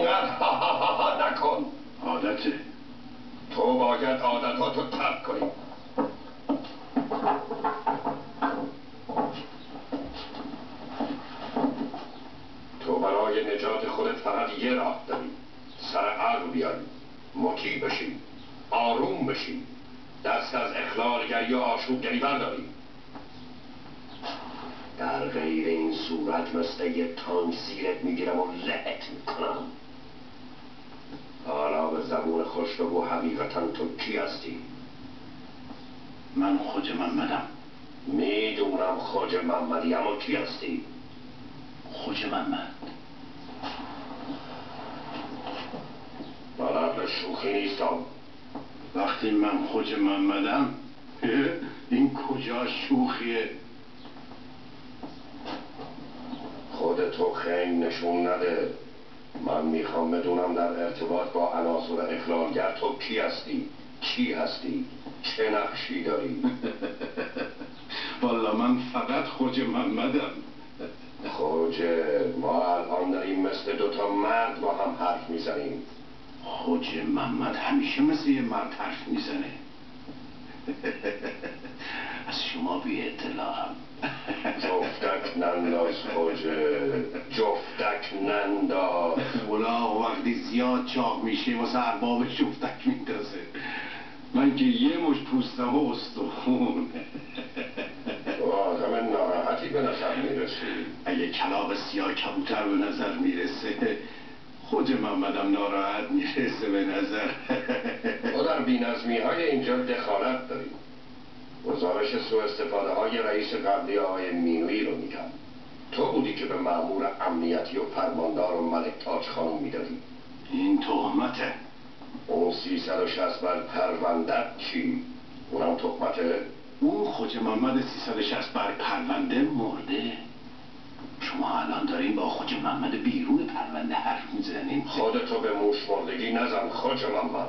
اینقدر نکن. عادته. تو باید عادتاتو ترک کنی. تو برای نجات خودت فقط یه راه داری. سر عقل بیاری، مطیع بشی، آروم بشی، دست از اخلالگری و آشوبگری برداری. در غیر این صورت مثل یه تانک زیرت میگیرم و لهت میکنم. حالا به زبون خوش بگو حقیقتا تو کی هستی؟ من خوجه محمدم. میدونم خوجه محمدی، اما کی هستی؟ خوجه محمد. بلد شوخی نیستم. وقتی من خوجه محمدم این کجا شوخیه؟ خودتو خنگ نشون نده. من میخوام بدونم در ارتباط با عناصر اخلالگر تو کی هستی؟ کی هستی؟ چه نقشی داری؟ والا من فقط خوجه محمدم. خوجه، ما الان داریم مثل دوتا مرد با هم حرف میزنیم. خوجه محمد همیشه مثل یه مرد حرف میزنه. از شما بی اطلاعم. جفتک ننداز خوجه، جفتک ننداز. اولاغ وقتی زیاد چاق میشه واسه ارباب جفتک میندازه. من که یه مش پوستم و استخون. تو آدم ناراحتی به نظر میرسی. اگه کلاغ سیاه کبوتر به نظر میرسه، خوجه محمدم ناراحت میرسه به نظر. تو در بی‌نظمی های اینجا دخالت داری. گزارش سوء استفاده های رئیس قبلی آقای مینویی رو میگم. تو بودی که به مأمور امنیتی و فرماندار و ملک تاج خانم میدادی. این تهمته. اون 360 بر پروندت چی؟ اونم تهمته؟ اون خوجه محمد 360 بر پرونده مرده. شما الان دارین با خوجه محمد بیرون پرونده حرف میزنین. خودتو به موش مردگی نزن خوجه محمد.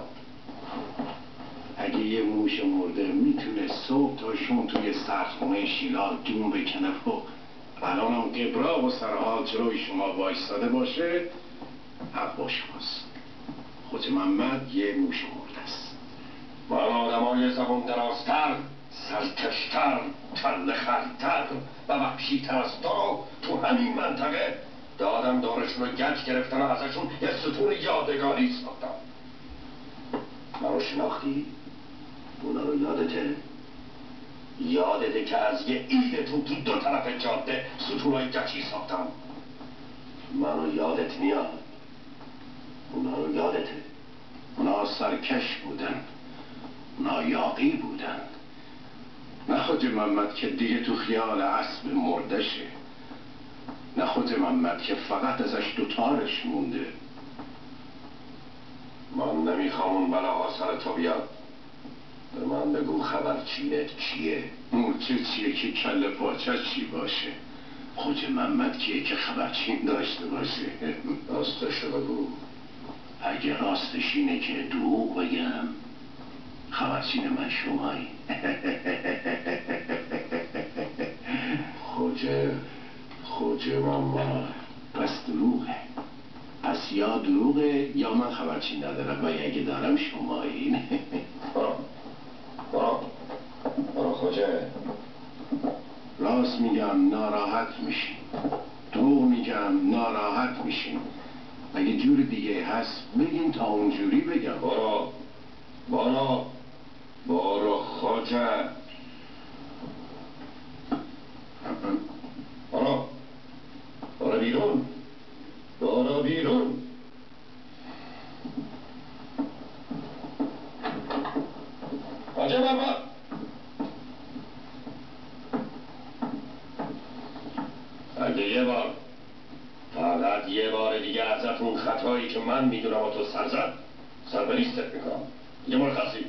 اگه یه موش مرده میتونه صبح تا شون توی سردخونه شیلات دون بکنه و الانم قبرا و سرحال جلوی شما وایستاده باشه، حق با شماست. خوجه محمد یه موش مرده است. من آدمای زبون درازتر، سرکشتر، کله خرتر و وحشیتر از تو رو تو همین منطقه دادم دارشون رو گچ گرفتم و ازشون یه ستون یادگاری ساختم. منو شناختی؟ اونا رو یادته؟ یادته که از یه ایدتون تو دو طرف جاده ستونای گچی ساختم؟ منو یادت میاد؟ اونا رو یادته؟ اونا سرکش بودن، اونا یاقی بودن. نه خوجه محمد که دیگه تو خیال اسب مردشه. نه خوجه محمد که فقط ازش دوتارش مونده. من نمیخوام اون بلاها سر تو بیاد. به من بگو خبرچینت کیه؟ مورچه چیه که کله پاچه چی باشه؟ خوجه محمد کیه که خبرچین داشته باشه؟ راستشو بگو. اگه راستش اینه که دروغ بگم، خبرچین من شمایی. خوجه محمد. پس دروغه. پس یا دروغه یا من خبرچین ندارم و اگه دارم شمایین. برو خوجه. راست میگم ناراحت میشین، دروغ میگم ناراحت میشین. اگه جور دیگه هست بگین تا اونجوری بگم. برو خوجه. برو بیرون. برو بیرون. خوجه محمد. اگه یه بار، فقط یه بار دیگه ازت اون خطایی که من میدونم و تو سر زد، سربریستت میکنم. یه مرخصی.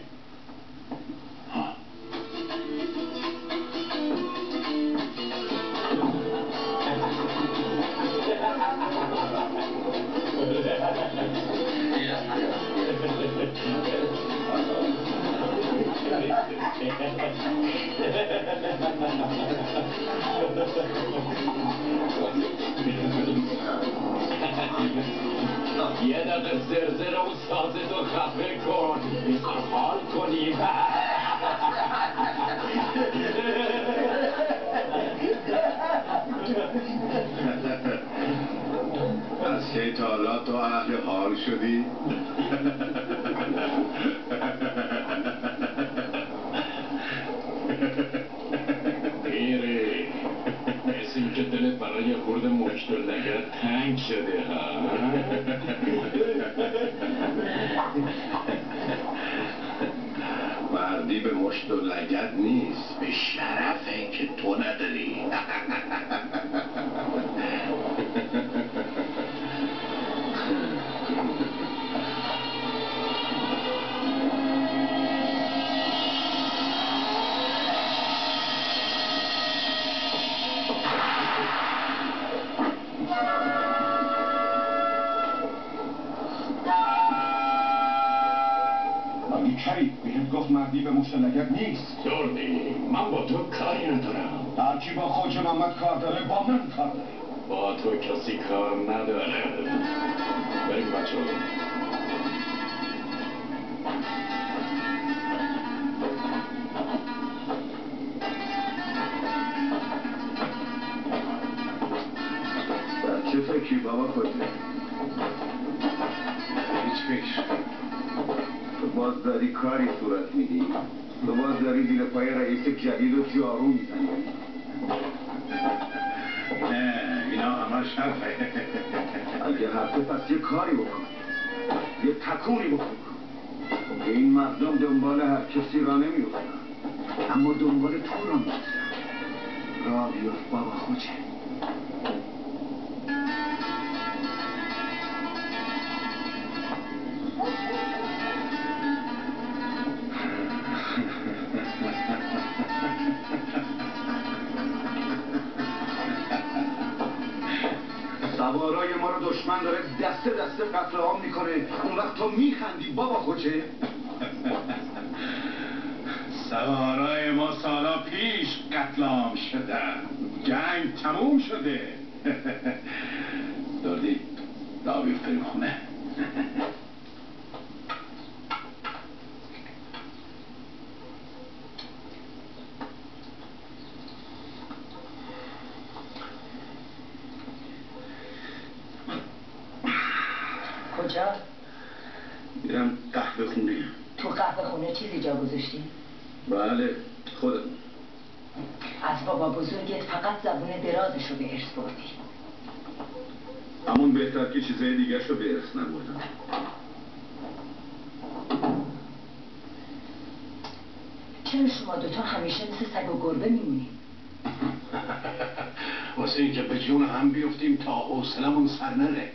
یه دقیقه زرزر و سازتو خفه کن میخوام حال کنیم از که تا حالا تو اهل حال شدی؟ پیری مثل این که دلت برای خورد مشت و لگد تنگ شده ها مردی به مشت و لگد نیست، به شرفه که تو نداری. کری بهت گفت مردی به مشت لگد نیست. دردی من با تو کاری ندارم. هر کی با خوجه محمد کار داره با من کار داره. با تو کسی کار نداره. بریم بچه ها. در چه فکری بابا خوجه؟ هیچ فکر. تو باز داری کاری صورت میدی؟ تو باز داری زیر پای رئیس جدید و جارو میزنی؟ نه اینا همش حرفه. اگه حرفه پس یه کاری بکن، یه تکونی بکن. این مردم دنبال هر کسی را نمیفتن، اما دنبال تو را میفتن. را بیفت بابا خوجه. سوارای ما رو دشمن داره دسته دسته قتل عام میکنه، اون وقت تو میخندی بابا خوجه؟ سوارای ما سالا پیش قتل عام شدن، جنگ تموم شده. دردی را بیفتریم خونه. کجا؟ میرم قهوه خونه. تو قهوه خونه چیزی جا گذاشتی؟ بله خودم. از بابا بزرگت فقط زبون درازشو به ارث بردی. همون بهتر که چیزای دیگه شو به ارث نبردم. چرا شما دوتا همیشه مثل سگ و گربه میمونیم؟ واسه اینکه به جون هم بیفتیم تا حوصلمون سر نره.